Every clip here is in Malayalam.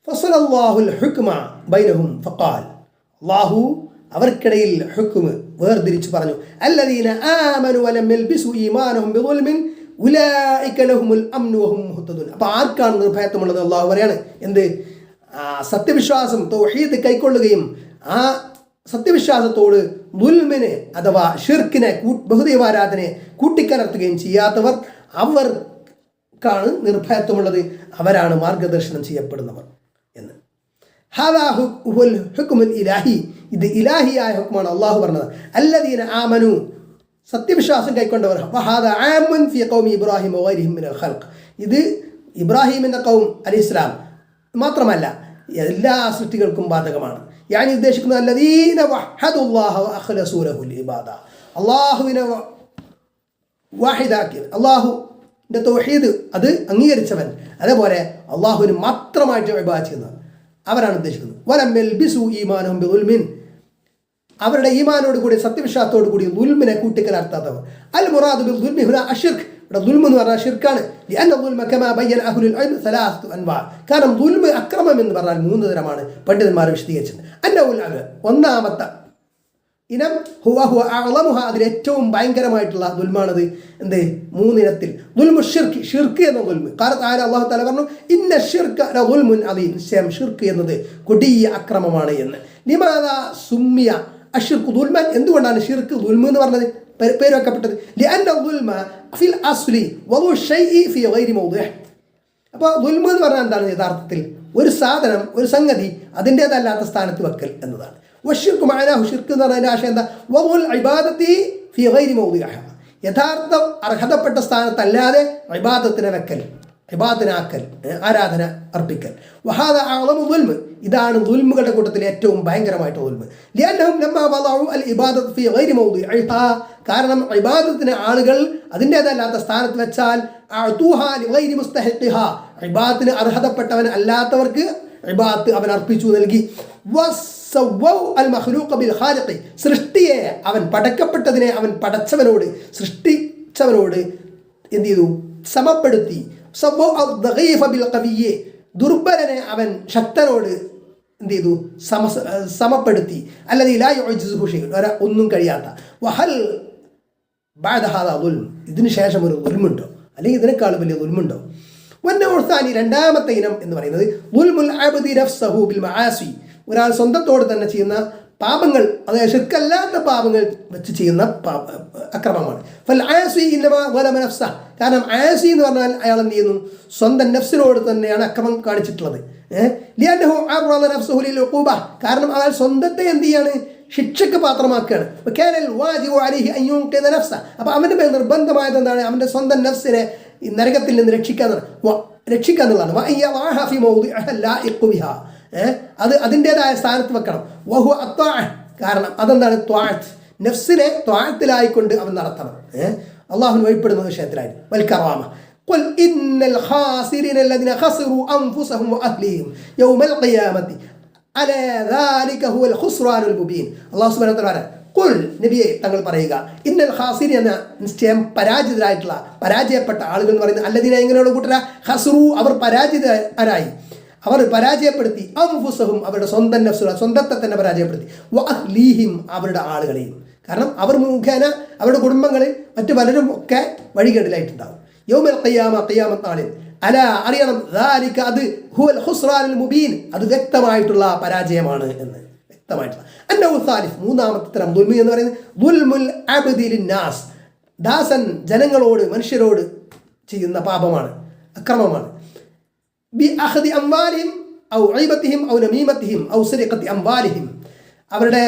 ഫസലല്ലാഹുൽ ഹുക്മ ബൈനഹും ഫഖാൽ, അല്ലാഹു അവർക്കിടയിൽ ഹുക്മ് വേർതിരിച്ചു പറഞ്ഞു. അല്ലദീന ആമനു വലം യൽബിസു ഈമാനഹും ബിദുൽമിൻ ഉലൈക ലഹുമുൽ അംനു വഹും മുഹ്തദൂൻ. അപ്പോൾ ആർക്കാണ് നിർഭയത്വമുള്ളത്? അല്ലാഹു പറയാണ് എന്ത്? സത്യവിശ്വാസം തൗഹീദ് കൈക്കൊള്ളുകയും ആ സത്യവിശ്വാസത്തോട് ദുൽമിനെ അഥവാ ഷിർക്കിനെ ബഹുദൈവാരാധനയെ കൂട്ടിക്കലർത്തുകയും ചെയ്യാത്തവർ, അവർക്കാണ് നിർഭയത്വമുള്ളത്, അവരാണ് മാർഗദർശനം ചെയ്യപ്പെടുന്നവർ എന്ന്. ഹാദാ ഹുൽ ഹുക്മുൽ ഇലാഹി, ഇത് ഇലാഹിയായ ഹുക്മാണ് അള്ളാഹു പറഞ്ഞത്. അല്ലദീന ആമനു, സത്യവിശ്വാസം കൈക്കൊണ്ടവർ. വഹാദാ ആമുൻ ഫീ ഖൗമി ഇബ്രാഹിം വഗൈരിഹിം മിനൽ ഖൽഖ്, ഇത് ഇബ്രാഹിമിൻ്റെ ഖൗം അലൈഹിസ്സലാം മാത്രമല്ല എല്ലാ സൃഷ്ടികൾക്കും ബാധകമാണ്. യാനി ഉദ്ദേശിക്കുന്നത് അല്ലദീന വഹദുല്ലാഹ വഅഖ്ലസൂ ലഹുൽ ഇബാദ, അള്ളാഹുവിനെ വാഹിദാക്കി അള്ളാഹുവിൻ്റെ തൗഹീദ് അത് അംഗീകരിച്ചവൻ, അതേപോലെ അള്ളാഹുവിന് മാത്രമായിട്ട് ഇബാദത്ത് ചെയ്യുന്നവർ, അവരാണ് ഉദ്ദേശിക്കുന്നത്. വലം യൽബിസു ഈമാനഹും ബിദുൽമിൻ, അവരുടെ ഈമാനോട് കൂടി സത്യവിശ്വാസത്തോടു കൂടി ദുൽമിനെ കൂട്ടിക്കലർത്താത്തവർ. അൽ മുറാദു ബിൽ ദുൽമി ഹുനാ അശ്ശിർക്ക്, ഇവിടെ ദുൽമ് എന്ന് പറഞ്ഞാൽ ഷിർക്കാണ്. ലിഅന്ന ദുൽമ കമാ ബയ്യന അഹ്ലുൽ ഇൽം സലാസത്തു അൻവാ, കാരണം ദുൽമ് അക്രമം എന്ന് പറഞ്ഞാൽ 3 തരമാണ് പണ്ഡിതന്മാർ വിശദീകരിച്ചത്. അന്നഉൽ അവൽ, ഒന്നാമത്തെ ഇനം ഹുവ അഅ്ളമുഹ, അതിൽ ഏറ്റവും ഭയങ്കരമായിട്ടുള്ള ദുൽമാണത് എന്ത്? 3 ഇനത്തിൽ. ദുൽമു ഷിർക്ക്, ഷിർക്ക് എന്ന ദുൽമ്. ഖാല തആല, അല്ലാഹു തആല പറഞ്ഞു ഇന്ന ഷിർക ലദുൽമുൻ അദീം, നിശ്ചയം ഷിർക്ക് എന്നത് കൊടിയ അക്രമമാണ് എന്ന്. ലിമാദാ സുമ്മിയ അശ്ശിർക്ക് ദുൽമൻ, എന്തുകൊണ്ടാണ് ഷിർക്ക് ദുൽമ് എന്ന് പറഞ്ഞത്, പേര് വെക്കപ്പെട്ടത്? ലിഅന്ന ദുൽമ ഫിൽ അസ്ലി വദു ഷൈഇ ഫീ ഗൈരി മൗദിഇഹ്. അപ്പോൾ ദുൽമ് എന്ന് പറഞ്ഞാൽ എന്താണ്? യഥാർത്ഥത്തിൽ ഒരു സാധനം, ഒരു സംഗതി അതിൻ്റേതല്ലാത്ത സ്ഥാനത്ത് വെക്കൽ എന്നതാണ്. വശിർക്ക് മഅനാഹു, ഷിർക്ക് എന്ന് പറഞ്ഞതിൻ്റെ ആശയം എന്താ? വദുൽ ഇബാദത്തി ഫീ ഗൈരി മൗദിഇഹ, യഥാർത്ഥ അർഹതപ്പെട്ട സ്ഥാനത്തല്ലാതെ ഇബാദത്തിനെ വെക്കൽ, ഇബാദത്തിനാക്കൽ, ആരാധന അർപ്പിക്കൽ. വഹാദ അഅ്ളമു ദുൽമ്, ഇതാണ് ദുൽമുകളുടെ കൂട്ടത്തിൽ ഏറ്റവും ഭയങ്കരമായിട്ട് ദുൽമ്. ലിഅന്നഹും ലമ്മാ വദഉ അൽ ഇബാദത്ത് ഫീ ഗൈരി മൗദിഇഹ, കാരണം ഇബാദത്തിന് ആളുകൾ അതിൻ്റേതല്ലാത്ത സ്ഥാനത്ത് വെച്ചാൽ അഅ്തൂഹാ ലിഗൈരി മുസ്തഹിഖിഹ, ഇബാദത്തിന് അർഹതപ്പെട്ടവൻ അല്ലാത്തവർക്ക് ഇബാദത്ത് അവൻ അർപ്പിച്ചു നൽകി. വസവ്വൗ അൽ മഖ്ലൂഖ ബിൽ ഖാലിഖി, സൃഷ്ടിയെ അവൻ പടക്കപ്പെട്ടതിനെ അവൻ പടച്ചവനോട് സൃഷ്ടിച്ചവനോട് എന്ത് ചെയ്തു? സമപ്പെടുത്തി. സവ്വൗ അദ്ദഗീഫ ബിൽ ഖവിയ്യ, ദുർബലനെ അവൻ ശക്തനോട് എന്ത് ചെയ്തു? സമപ്പെടുത്തി. അല്ലദീ ലാ യുഅ്ജിസുഹു ഷൈഉൻ, ഒന്നും കഴിയാത്ത. വഹൽ ബഅദ ഹാദാ ദുൽം, ഇതിന് ശേഷം ഒരു ദുൽമുണ്ടോ, അല്ലെങ്കിൽ ഇതിനേക്കാൾ വലിയ ദുൽമുണ്ടോ? വന്നൗസാനി, രണ്ടാമത്തെ ഇനം എന്ന് പറയുന്നത് ദുൽമുൽ അബ്ദി നഫ്സഹു ബിൽ മആസി, ഒരാൾ സ്വന്തത്തോട് തന്നെ ചെയ്യുന്ന പാപങ്ങൾ, അതായത് ശിർക്കല്ലാത്ത പാപങ്ങൾ വെച്ച് ചെയ്യുന്ന അക്രമമാണ്. ഫൽ ആസി ഇന്നമാ വലമ നഫ്സഹ, കാരണം ആസി എന്ന് പറഞ്ഞാൽ അയാൾ എന്ത് ചെയ്യുന്നു? സ്വന്തം നഫ്സിനോട് തന്നെയാണ് അക്രമം കാണിച്ചിട്ടുള്ളത്. ലിഅന്നഹു അർറദ നഫ്സഹു ലിൽ ഉഖൂബ, കാരണം അയാൾ സ്വന്തത്തെ എന്ത് ചെയ്യാണ്? ശിക്ഷയ്ക്ക് പാത്രമാക്കുകയാണ്. വകാനൽ വാജിബു അലൈഹി അൻ യുൻഖിദ നഫ്സ, അപ്പോൾ അവൻ്റെ മേൽ നിർബന്ധമായത് എന്താണ്? അവൻ്റെ സ്വന്തം നഫ്സിനെ ഈ നരകത്തിൽ നിന്ന് രക്ഷിക്കുക എന്നുള്ളതാണ്. വഅയ്യദഅഹ ഫീ മൗദിഇഹ ലായിഖു ബിഹാ, അത് അതിൻ്റേതായ സ്ഥാനത്ത് വെക്കണം. വഹു അത്വാഅ, കാരണം അതെന്താണ്? ത്വാഅത്ത്, നഫ്സിനെ ത്വാഅത്തിലായിക്കൊണ്ട് അവൻ നടത്തണം. അള്ളാഹുവിന് വഴിപ്പെടുന്ന വിഷയത്തിലായിരുന്നു. വൽ കറാമ ഖുൽ ഇന്നൽ ഖാസിരീന അല്ലദീന ഖസറു അൻഫുസഹും വഅഹ്ലിഹിം യൗമൽ ഖിയാമത്തി അലാ ദാലിക ഹുവൽ ഖുസ്റാനുൽ മുബീൻ. അല്ലാഹു സുബ്ഹാനഹു വ തആല ഖുൽ, നബിയെ തങ്ങൾ പറയുക, ഇന്നൽ ഖാസിരീൻ എന്ന നിശ്ചയം പരാജിതരായിട്ടുള്ള, പരാജയപ്പെട്ട ആളുകൾ എന്ന് പറയുന്നത് അല്ലദീന, എങ്ങനെയുള്ള കൂട്ടരാ? ഖസറു, അവർ പരാജിതരായി, അവർ പരാജയപ്പെടുത്തി. അൻഫുസഹും, അവരുടെ സ്വന്തം നഫ്സുകളെ, സ്വന്തത്തെ തന്നെ പരാജയപ്പെടുത്തി. വഅഹ്ലീഹിം, അവരുടെ ആളുകളെയും, കാരണം അവർ മുഖേന അവരുടെ കുടുംബങ്ങൾ മറ്റു പലരും ഒക്കെ വഴികേടിലായിട്ടുണ്ടാവും. യൗമൽ ഖിയാമ, ഖിയാമത്ത് നാളിൽ. അല, അറിയണം, ദാലിക, അത് ഹുവൽ ഖുസ്റാനുൽ മുബീൻ, അത് വ്യക്തമായിട്ടുള്ള പരാജയമാണ് എന്ന്, വ്യക്തമായിട്ടുള്ള. അന്നഹു സാലിസ്, മൂന്നാമത്തെ തരം ദുൽമി എന്ന് പറയുന്നത് ദുൽമുൽ അബ്ദി ലിന്നാസ്, ദാസൻ ജനങ്ങളോട്, മനുഷ്യരോട് ചെയ്യുന്ന പാപമാണ്, അക്രമമാണ്. ബി അഖ്ദി അംവാലിഹിം ഔ ഗൈബത്തിഹിം ഔ നമീമത്തിഹിം ഔ സരിഖത്തി അംവാലിഹിം, അവരുടെ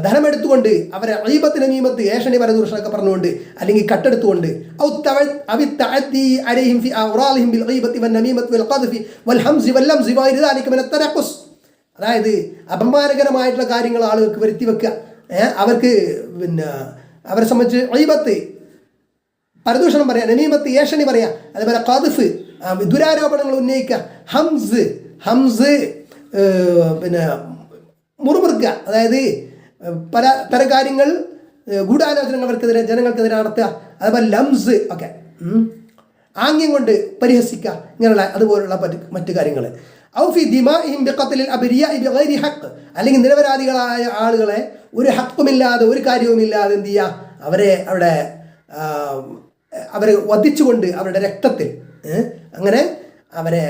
ധനമെടുത്തുകൊണ്ട്, അവരെ ഗൈബത്ത്, നമീമത്ത്, ഏഷണി, പരദൂഷണമൊക്കെ പറഞ്ഞുകൊണ്ട്, അല്ലെങ്കിൽ കട്ടെടുത്തുകൊണ്ട്, ഔ അവി തഅദ്ദി അലൈഹിം ഫി അഗ്റാലിഹിം ബിൽ ഗൈബത്തി വൻ നമീമത്തി വൽ ഖദ്ഫി വൽ ഹംസി വൽ ലംസി വഗൈരി ദാലിക മിന തനഖുസ്, അതായത് അപമാനകരമായിട്ടുള്ള കാര്യങ്ങൾ ആളുകൾക്ക് വരുത്തി വെക്കുക, അവർക്ക് പിന്നെ അവരെ സംബന്ധിച്ച് ഗൈബത്ത്, പരദൂഷണം പറയാം, നമീമത്ത്, ഏഷണി പറയാം, അതേപോലെ ഖദ്ഫ്, ദുരാരോപണങ്ങൾ ഉന്നയിക്കുക, ഹംസ് പിന്നെ മുറുമുറുക്കുക, അതായത് പല തരം കാര്യങ്ങൾ, ഗൂഢാലോചനകൾ അവർക്കെതിരെ, ജനങ്ങൾക്കെതിരെ നടത്തുക, അതേപോലെ ലംസ് ഒക്കെ. ആംഗ്യം കൊണ്ട് പരിഹസിക്കുക, ഇങ്ങനെയുള്ള അതുപോലുള്ള മറ്റു കാര്യങ്ങൾ. ഔഫി ദിമാഇഹിം ബിഖത്ലിൽ അബ്രിയാഇ ബിഗൈരി ഹഖ്, അല്ലെങ്കിൽ നിരപരാധികളായ ആളുകളെ ഒരു ഹക്കുമില്ലാതെ ഒരു കാര്യവുമില്ലാതെ എന്ത് ചെയ്യുക, അവരെ വധിച്ചുകൊണ്ട് അവരുടെ രക്തത്തിൽ അങ്ങനെ അവരെ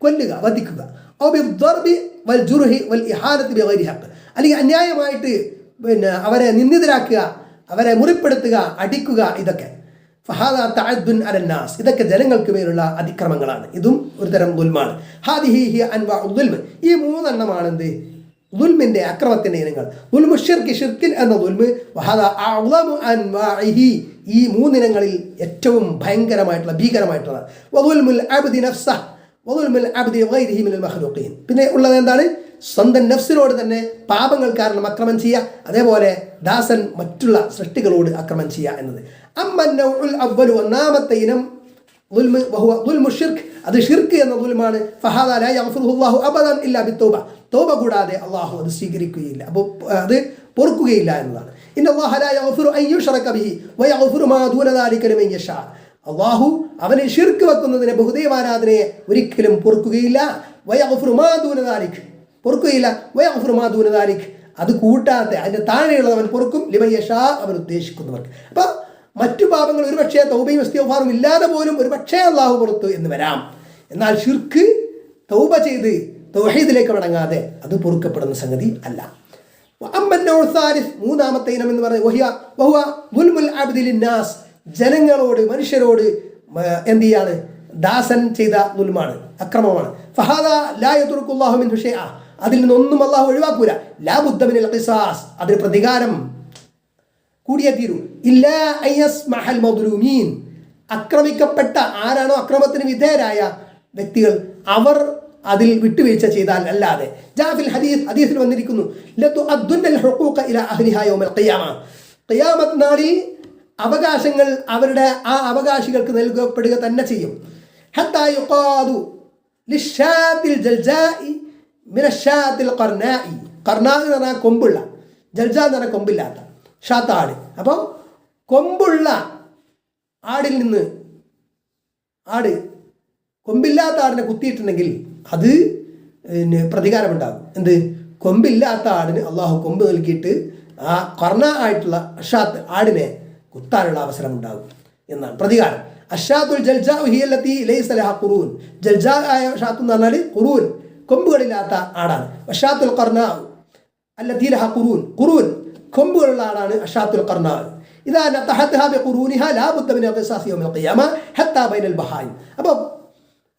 കൊല്ലുക, വധിക്കുക. ഔ ബിദ്ദർബി വൽ ജുർഹി വൽ ഇഹാനത്തി ബിഗൈരി ഹഖ്, അല്ലെങ്കിൽ അന്യായമായിട്ട് അവരെ നിന്ദിതരാക്കുക, അവരെ മുറിപ്പെടുത്തുക, അടിക്കുക. ഇതൊക്കെ ഫഹാദ തഅദ്ദുൻ അലന്നാസ്, ഇതൊക്കെ ജനങ്ങൾക്ക് മേലുള്ള അതിക്രമങ്ങളാണ്. ഇതും ഒരു തരം ദുൽമാണ്. ഹാദിഹി ഹിയ അൻവാഉൽ ദുൽമ്, ഈ മൂന്നെണ്ണമാണ് എന്ത് ദുൽമിന്റെ, അക്രമത്തിന്റെ ഇനങ്ങൾ. ദുൽമു ശിർക്ക്, ശിർക്കിൻ എന്ന ദുൽമ്. വഹദ അഅ്ളമു അൻവാഇഹി, ഈ മൂന്നിനങ്ങളിൽ ഏറ്റവും ഭയങ്കരമായിട്ടുള്ള ഭീകരമായിട്ടുള്ള. വദുൽമുൽ അബ്ദി നഫ്സഹ് വദുൽമുൽ അബ്ദി ഗൈരിഹി മിനൽ മഖ്ലൂഖീൻ, പിന്നെ ഉള്ളത് എന്താണ്, സ്വന്തം നഫ്സിനോട് തന്നെ പാപങ്ങൾ കാരണം അക്രമം ചെയ്യുക, അതേപോലെ ദാസൻ മറ്റുള്ള സൃഷ്ടികളോട് അക്രമം ചെയ്യുക എന്നത്. അമ്മന്നൗഉൽ അവ്വലു, ഒന്നാമത്തെ ഇനം ദുൽമ് വഹുവ ദുൽമു ശിർക്ക്, അത് ഷിർക്ക് എന്ന ദുൽമാണ്. ഫഹാദാ ലാ യഗ്ഫിറുഹു അല്ലാഹു അബദൻ ഇല്ലാ ബിത്തൗബ, തൗബ കൂടാതെ അല്ലാഹു അത് സ്വീകരിക്കുകയില്ല, അപ്പോൾ അത് പൊറുക്കുകയില്ല എന്നതാണ്. ഇന്നല്ലാഹ ലാ യഗ്ഫിറു അൻ യുശ്റക ബിഹി വയഗ്ഫിറു മാ ദൂന ദാലിക ലിമൻ യശാ, അല്ലാഹു അവനെ ഷിർക്ക് വെക്കുന്നതിനെ, ബഹുദൈവാരാധനയെ ഒരിക്കലും പൊറുക്കുകയില്ല. വയഗ്ഫിറു മാ ദൂന ദാലിക, പൊറുക്കുകയില്ല. വയഗ്ഫിറു മാ ദൂന ദാലിക, അത് കൂട്ടാതെ അതിൻ്റെ താഴെയുള്ളവൻ പൊറുക്കും. ലിമൻ യശാ, അവൻ ഉദ്ദേശിക്കുന്നവർക്ക്. അപ്പോൾ മറ്റു പാപങ്ങൾ ഒരു പക്ഷേ തൗബയും ഇസ്തിഗ്ഫാറും ഇല്ലാതെ പോലും ഒരു പക്ഷേ അള്ളാഹു പുറത്തു എന്ന് വരാം. എന്നാൽ ഷിർക്ക് തൗബ ചെയ്ത് തൗഹീദിലേക്ക് മടങ്ങാതെ അത് പൊറുക്കപ്പെടുന്ന സംഗതി അല്ല. മൂന്നാമത്തെ ഇനം എന്ന് പറയുന്നത് ജനങ്ങളോട്, മനുഷ്യരോട് എന്ത് ചെയ്യാണ്, ദാസൻ ചെയ്ത ദുൽമാണ്, അക്രമമാണ്. ഫഹാദാ ലാ യതുറുക്കുല്ലാഹു മിൻഹു ഷൈഅ, അതിൽ നിന്നൊന്നും അള്ളാഹു ഒഴിവാക്കൂല. ലാ ബുദ്ദ മിനൽ ഖിസാസ്, അതിന് പ്രതികാരം കൂടിയേ തീരൂ. ഇല്ലാ അയസ്മഹൽ മദ്ലൂമീൻ, അക്രമിക്കപ്പെട്ട ആരാണോ അക്രമത്തിന് വിധേയരായ വ്യക്തികൾ, അവർ അതിൽ വിട്ടുവീഴ്ച ചെയ്താൽ അല്ലാതെ. ജാഫിൽ ഹദീസ്, ഹദീസിൽ വന്നിരിക്കുന്നു, ലതുഅദ്ദുന്നൽ ഹുഖൂഖ ഇലാ അഹ്ലിഹാ യൗമൽ ഖിയാമ, ഖിയാമത്ത് നാളിൽ അവകാശങ്ങൾ അവരുടെ ആ അവകാശികൾക്ക് നൽകപ്പെടുക തന്നെ ചെയ്യും. ഹത്താ യുഖാദു ലിശ്ശാത്തിൽ ജൽജാഇ മിനശ്ശാത്തിൽ ഖർനാഇ, ഖർനാ എന്ന് പറഞ്ഞാൽ കൊമ്പുള്ള, ജൽജാ എന്ന് പറഞ്ഞാൽ കൊമ്പില്ലാത്ത, ഷാത്ത ആട്. അപ്പോൾ കൊമ്പുള്ള ആടിൽ നിന്ന് ആട് കൊമ്പില്ലാത്ത ആടിനെ കുത്തിയിട്ടുണ്ടെങ്കിൽ അത് പ്രതികാരമുണ്ടാകും. എന്ത്, കൊമ്പില്ലാത്ത ആടിന് അള്ളാഹു കൊമ്പ് നൽകിയിട്ട് ആ കർണ ആയിട്ടുള്ള അഷാത്ത് ആടിനെ കുത്താനുള്ള അവസരം ഉണ്ടാകും എന്നാണ് പ്രതികാരം. അഷാത്തുൽ ജൽജാ ഹിയല്ലത്തി ലൈസ ലഹാ ഖുറൂൻ, ജൽജാ ആയ ഷാത്ത് എന്ന് പറഞ്ഞാൽ ഖുറൂൻ, കൊമ്പുകളില്ലാത്ത ആടാണ്. അഷാത്തുൽ ഖർന അല്ലത്തി ലഹാ ഖുറൂൻ, ഖുറൂൻ കൊമ്പുകളുള്ള ആടാണ് അഷാത്തുൽ ഖർന. ഇതാ നതഹത്ഹാ ബിഖുറൂനിഹാ ലാ ബുദ്ദ മിൻ ഖിസാസി യൗമിൽ ഖിയാമ ഹത്താ ബൈനൽ ബഹായിം. അപ്പോൾ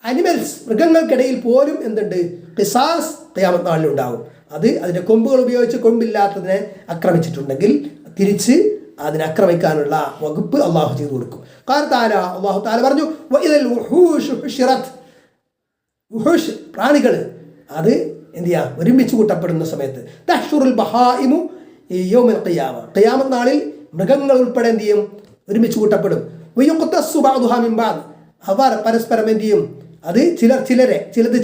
അനിമൽസ്, മൃഗങ്ങൾക്കിടയിൽ പോലും എന്തുണ്ട്, ഖിസാസ് ഖിയാമത്ത് നാളിൽ ഉണ്ടാകും. അത് അതിൻ്റെ കൊമ്പുകൾ ഉപയോഗിച്ച് കൊമ്പില്ലാത്തതിനെ ആക്രമിച്ചിട്ടുണ്ടെങ്കിൽ തിരിച്ച് അതിനെ ആക്രമിക്കാനുള്ള വകുപ്പ് അള്ളാഹു ചെയ്തു കൊടുക്കും. അള്ളാഹു താല പറഞ്ഞു, പ്രാണികൾ അത് എന്ത് ചെയ്യാ, ഒരുമിച്ച് കൂട്ടപ്പെടുന്ന സമയത്ത് തഹ്ഷുറുൽ ബഹായിമു യൗമൽ ഖിയാമ, ഖിയാമത്ത് നാളിൽ മൃഗങ്ങൾ ഉൾപ്പെടെ എന്ത് ചെയ്യും, ഒരുമിച്ച് കൂട്ടപ്പെടും. വയുഖ്തസ്സു ബഅ്ദുഹാ മിൻ ബഅദ്, അവർ പരസ്പരം എന്ത് ചെയ്യും, അത്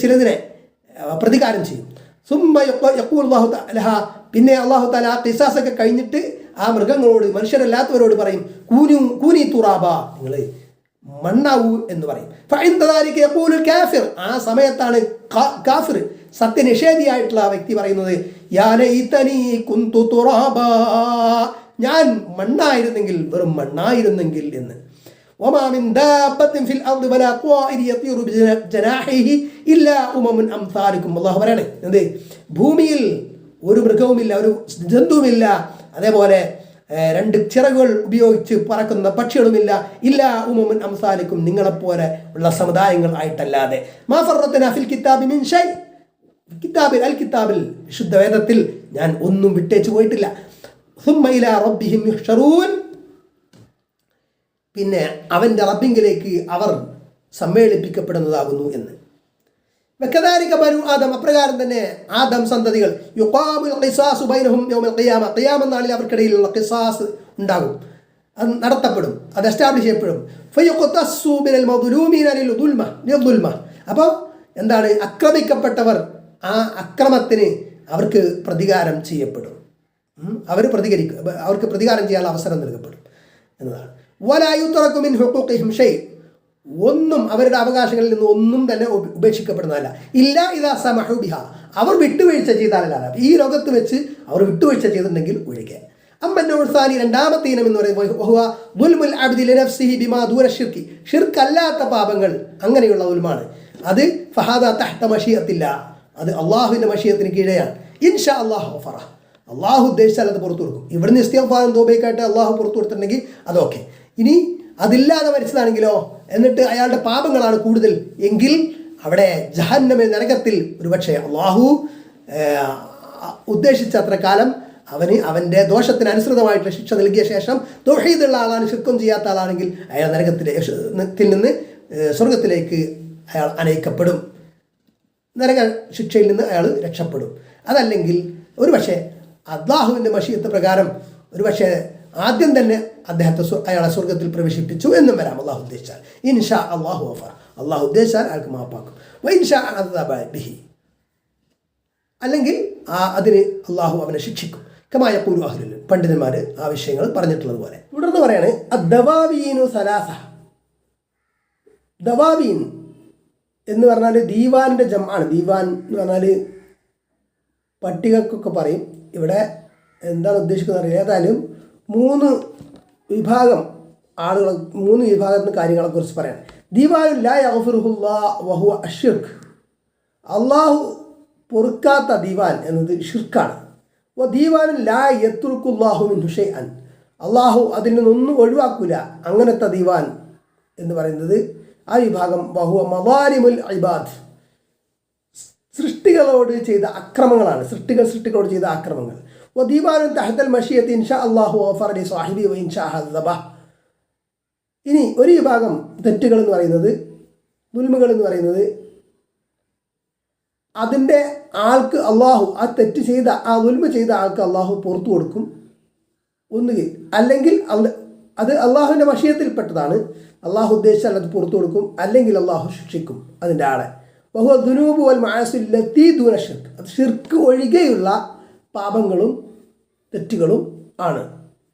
ചിലതിനെ പ്രതികാരം ചെയ്യും. സുമ്മ യഖൂലു അല്ലാഹു തആല, പിന്നെ അല്ലാഹു തആല ആ ഖിസാസൊക്കെ കഴിഞ്ഞിട്ട് ആ മൃഗങ്ങളോട്, മനുഷ്യരല്ലാത്തവരോട് പറയും, കൂനി തുറാബ, നിങ്ങൾ മണ്ണാവൂ എന്ന് പറയും. ഫഇൻദ ദാലിക യഖൂലുൽ കാഫിർ, ആ സമയത്താണ് കാഫിർ, സത്യനിഷേധിയായിട്ടുള്ള ആ വ്യക്തി പറയുന്നത്, യാ ലൈതനി കുന്തു തുറാബ, ഞാൻ മണ്ണായിരുന്നെങ്കിൽ, വെറും മണ്ണായിരുന്നെങ്കിൽ എന്ന്. വമാ മിൻ ദാബത്തിൻ ഫിൽ അർദി വലാ ത്വാഇരി യതീറു ബിജനാഹിഹി ഇല്ലാ ഉമമുൻ അംസാലുക്കും. അല്ലാഹു പറയാണ്, എന്ത്, ഭൂമിയിൽ ഒരു മൃഗവുമില്ല, ഒരു ജന്തുവുമില്ല, അതേപോലെ രണ്ട് ചിറകുകൾ ഉപയോഗിച്ച് പറക്കുന്ന പക്ഷികളുമില്ല, ഇല്ലാ ഉമമുൻ അംസാലുക്കും, നിങ്ങളെപ്പോലെ ഉള്ള സമുദായങ്ങൾ ആയിട്ടല്ലാതെ. മാ ഫറത്നാ ഫിൽ കിതാബി മിൻ ഷൈ, കിതാബിൽ, അൽ കിതാബിൽ, വിശുദ്ധ വേദത്തിൽ ഞാൻ ഒന്നും വിട്ടേച്ചു പോയിട്ടില്ല. സുമ്മ ഇലാ റബ്ബിഹിം യുഹ്ശറൂൻ, പിന്നെ അവൻ്റെ റബ്ബിങ്കിലേക്ക് അവർ സമ്മേളിപ്പിക്കപ്പെടുന്നതാകുന്നു എന്ന്. വകദാലിക ബനു ആദം, അപ്രകാരം തന്നെ ആദം സന്തതികൾ, യുഖാമുൽ ഖിസാസു ബൈനഹും യൗമൽ ഖിയാമ, ഖിയാമത്ത് നാളിൽ അവർക്കിടയിലുള്ള ഖിസാസ് ഉണ്ടാകും, അത് നടത്തപ്പെടും, അത് എസ്റ്റാബ്ലിഷ് ചെയ്യപ്പെടും. ഫയുഖ്തസ്സു ബിൽ മദ്ലൂമീന ലിൽദുൽമ, അപ്പോൾ എന്താണ്, ആക്രമിക്കപ്പെട്ടവർ ആ അക്രമത്തിന് അവർക്ക് പ്രതികാരം ചെയ്യപ്പെടും, അവർക്ക് പ്രതികാരം ചെയ്യാനുള്ള അവസരം നൽകപ്പെടും എന്നതാണ്. വലാ യുത്രകു മിൻ ഹുഖൂഖിഹിം ഷൈ, ഒന്നും അവരുടെ അവകാശങ്ങളിൽ നിന്ന് ഒന്നും തന്നെ ഉപേക്ഷിക്കപ്പെടുന്നതല്ല. ഇല്ല ഇദാ സമഹു ബിഹ, അവർ വിട്ടുവീഴ്ച ചെയ്താലല്ല, ഈ ലോകത്ത് വെച്ച് അവർ വിട്ടുവീഴ്ച ചെയ്തിട്ടുണ്ടെങ്കിൽ ഒഴികെ. അമ്മന്നോസാനി, രണ്ടാമത്തെ ഇനം എന്ന് പറയുമ്പോൾ ഷിർക്ക് പാപങ്ങൾ, അങ്ങനെയുള്ള ഉൽമാണ് അത് ഫഹാദ തഹ്ത മശിയത്തില്ല, അത് അള്ളാഹുവിൻ്റെ മശിയത്തിന് കീഴെയാണ്. ഇൻഷാ അള്ളാഹു ഗഫറ, അള്ളാഹു ഉദ്ദേശിച്ചാൽ അത് പുറത്തു കൊടുക്കും. ഇവിടുന്ന് ഇസ്തിഗ്ഫാറും തൗബയൊക്കെയായിട്ട് അള്ളാഹു പുറത്തു കൊടുത്തിട്ടുണ്ടെങ്കിൽ അതൊക്കെ. ഇനി അതില്ലാതെ മരിച്ചതാണെങ്കിലോ, എന്നിട്ട് അയാളുടെ പാപങ്ങളാണ് കൂടുതൽ എങ്കിൽ അവിടെ ജഹന്നമ നരകത്തിൽ ഒരുപക്ഷെ അള്ളാഹു ഉദ്ദേശിച്ച അത്ര കാലം അവൻ്റെ ദോഷത്തിന് അനുസൃതമായിട്ടുള്ള ശിക്ഷ നൽകിയ ശേഷം തൗഹീദുള്ള ആളാണ്, ശിർക്കും ചെയ്യാത്ത ആളാണെങ്കിൽ അയാൾ നരകത്തിൽ നിന്ന് സ്വർഗത്തിലേക്ക് അയാൾ അനയിക്കപ്പെടും, നരക ശിക്ഷയിൽ നിന്ന് അയാൾ രക്ഷപ്പെടും. അതല്ലെങ്കിൽ ഒരുപക്ഷെ അള്ളാഹുവിൻ്റെ മശീഅത്ത് പ്രകാരം ഒരുപക്ഷെ ആദ്യം തന്നെ അയാളെ സ്വർഗത്തിൽ പ്രവേശിപ്പിച്ചു എന്നും വരാം, അള്ളാഹു ഉദ്ദേശിച്ചാൽ. ഇൻഷാ അള്ളാഹു ഗഫർ, അള്ളാഹു ഉദ്ദേശിച്ചാൽ അയാൾക്ക് മാപ്പാക്കും. വഇൻഷാ അദബ ബിഹി, അല്ലെങ്കിൽ അതിന് അള്ളാഹു അവനെ ശിക്ഷിക്കും. കമായ ഖൂലു അഹ്ലുൽ, പണ്ഡിതന്മാർ ആ വിഷയങ്ങൾ പറഞ്ഞിട്ടുള്ളത് പോലെ. തുടർന്ന് പറയാണ് അദ്ദവാവീനു സലാസ. ദവാവീൻ എന്ന് പറഞ്ഞാൽ ദീവാൻ്റെ ജംആണ്. ദീവാൻ എന്ന് പറഞ്ഞാൽ പട്ടികക്കൊക്കെ പറയും, ഇവിടെ എന്താണ് ഉദ്ദേശിക്കുന്നത് അറിയില്ല. ഏതായാലും 3 വിഭാഗം ആളുകൾ, 3 വിഭാഗത്തിന് കാര്യങ്ങളെക്കുറിച്ച് പറയാം. ദീവാൻ ലാ യഗ്ഫിറുഹുല്ലാഹ് വഹുവ അശ്ശിർക്ക്, അള്ളാഹു പൊറുക്കാത്ത ദീവാൻ എന്നത് ഷിർക്കാണ്. ദീവാൻ ലാ യത്രുക്കുല്ലാഹു മിൻഹു ഷൈഅൻ, അള്ളാഹു അതിൽ നിന്നൊന്നും ഒഴിവാക്കില്ല, അങ്ങനത്തെ ദീവാൻ എന്ന് പറയുന്നത് ആ വിഭാഗം വഹുവ മദാലിമുൽ ഇബാദ്, സൃഷ്ടികളോട് ചെയ്ത അക്രമങ്ങളാണ്, സൃഷ്ടികളോട് ചെയ്ത അക്രമങ്ങൾ. ദീവാനുൻ തഹ്തൽ മശിയത്തി ഇൻഷാ അല്ലാഹു ഗഫറ ലി സാഹിബി വ ഇൻഷാ അദബ. ഇനി ഒരു വിഭാഗം തെറ്റുകൾ എന്ന് പറയുന്നത്, ദുൽമുകൾ എന്ന് പറയുന്നത്, അതിൻ്റെ ആൾക്ക് അള്ളാഹു ആ തെറ്റ് ചെയ്ത ആ ദുൽമ ചെയ്ത ആൾക്ക് അള്ളാഹു പുറത്തു കൊടുക്കും ഒന്നുകിൽ, അല്ലെങ്കിൽ അത് അള്ളാഹുവിൻ്റെ മശിയത്തിൽപ്പെട്ടതാണ്, അള്ളാഹു ഉദ്ദേശിച്ചാൽ അത് പുറത്തു കൊടുക്കും, അല്ലെങ്കിൽ അള്ളാഹു ശിക്ഷിക്കും അതിൻ്റെ ആളെ. വഹുവ ദുനൂബു വൽ മആസി ലത്തി ദൂന ഷിർക്ക്, അത് ഷിർക്ക് ഒഴികെയുള്ള പാപങ്ങളും തെറ്റുകളും ആണ്.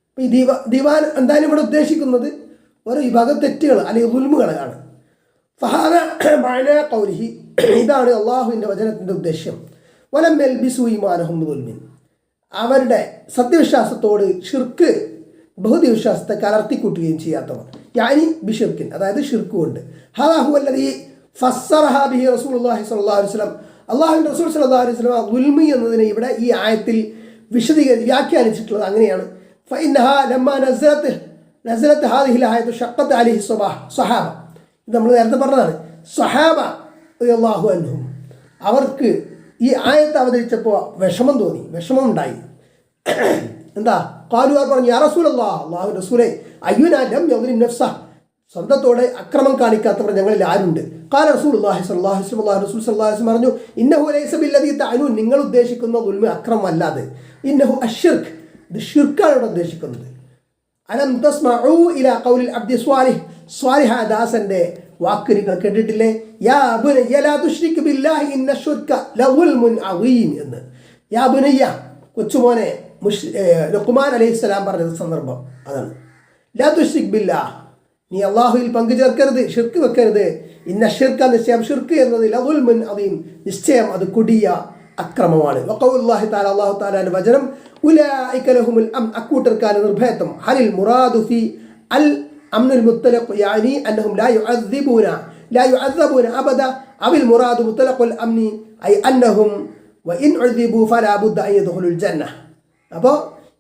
അപ്പോൾ ഈ ദീവാൻ എന്തായാലും ഇവിടെ ഉദ്ദേശിക്കുന്നത് ഓരോ വിഭാഗം തെറ്റുകൾ അല്ലെങ്കിൽ ദുൽമുകളാണ്. ഫഹാദ മഅന ഖൗലിഹി, ഇതാണ് അള്ളാഹുവിൻ്റെ വചനത്തിൻ്റെ ഉദ്ദേശ്യം. വലം യൽബിസു ഈമാനഹും ബിദുൽമിൻ, അവരുടെ സത്യവിശ്വാസത്തോട് ഷിർക്ക് ബഹുദൈവ വിശ്വാസത്തെ കലർത്തിക്കൂട്ടുകയും ചെയ്യാത്തവർ, യാനി ബിഷിർക്കിൻ, അതായത് ഷിർക്ക് കൊണ്ട്. ഹാദാ ഹുവല്ലദീ ഫസ്സറഹാ ബിഹി റസൂലുള്ളാഹി സ്വല്ലല്ലാഹു അലൈഹി വസല്ലം, അള്ളാഹുവിൻ്റെ റസൂൽ സ്വല്ലല്ലാഹു അലൈഹി വസല്ലം ദുൽമി എന്നതിനെ ഇവിടെ ഈ ആയത്തിൽ വ്യാഖ്യാനിച്ചിട്ടുള്ളത് അങ്ങനെയാണ്. ഫഇന്നഹാ ലമ്മാ നസലത്ത് ഹാദിഹിൽ ആയത്തു ഷഖ്ഖത്ത് അലൈഹി സ്വഹാബ, ഇത് നമ്മൾ നേരത്തെ പറഞ്ഞതാണ്. സ്വഹാബ റളിയല്ലാഹു അൻഹും, അവർക്ക് ഈ ആയത്ത് അവതരിച്ചപ്പോൾ വിഷമം തോന്നി, വിഷമം ഉണ്ടായി. എന്താ ഖാലുവാർ പറഞ്ഞു, യാ റസൂലല്ലാഹ്, അല്ലാഹു റസൂലേ, അയ്യുനാ ലം യദ്ലിം നഫ്സഹ്, സ്വന്തത്തോടെ അക്രമം കാണിക്കാത്തവർ ഞങ്ങളിൽ ആരുണ്ട്? ഖാല റസൂലുള്ളാഹി സ്വല്ലല്ലാഹു അലൈഹി വസല്ലം, റസൂൽ സ്വല്ലല്ലാഹു അലൈഹി വസല്ലം പറഞ്ഞു, ഇന്നഹു ലൈസ ബില്ലദീ തഅനൂൻ, നിങ്ങൾ ഉദ്ദേശിക്കുന്ന ദുൽമ അക്രമം അല്ലാതെ, ഇന്നഹു അശ്ശിർക്ക്, ഇത് ഷിർക്കാണ് ഇവിടെ ഉദ്ദേശിക്കുന്നത്. അലം തസ്മഉ ഇലാ ഖൗലിൽ അബ്ദി സ്വാലിഹ ദാസന്റെ വാക്ക് നിങ്ങൾ കേട്ടിട്ടില്ലേ? യാ ബുനയ്യ ലാ തുശ്രിക് ബില്ലാഹി ഇന്ന ശിർക ലദുൽമുൻ അദീം എന്ന്. യാ ബുനയ്യ, കൊച്ചുമോനെ, ലുഖ്മാൻ അലൈഹിസ്സലാം പറഞ്ഞ സന്ദർഭം അതാണ്. ലാ തുശ്രിക് ബില്ലാഹ്, നീ അള്ളാഹുവിൽ പങ്കു ചേർക്കരുത്, ഷിർക്ക് വെക്കരുത്. ഇന്ന ഷിർക, നിശ്ചയം ഷിർക്ക് എന്നത് ലദുൽമുൻ അദീം, നിശ്ചയം അത് കൊടിയ അക്രമമാണ്. വഖൗലുല്ലാഹി തആല, അല്ലാഹു തആലയുടെ വചനം, ഉലൈക ലഹുമുൽ അംൻ, അക്കൂട്ടർക്കാണ് നിർഭയത്വം. ഹലിൽ മുറാദു ഫി അൽ അംനുൽ മുത്തലഖ് യാനി അന്നഹും ലാ യുഅദ്ദബൂന അബദ, അവിൽ മുറാദു മുത്തലഖുൽ അംനി ഐ അന്നഹും വഇൻ ഉദ്ദിബു ഫലാ ബുദ്ദ അൻ യദ്ഖുലുൽ ജന്ന. അപ്പോൾ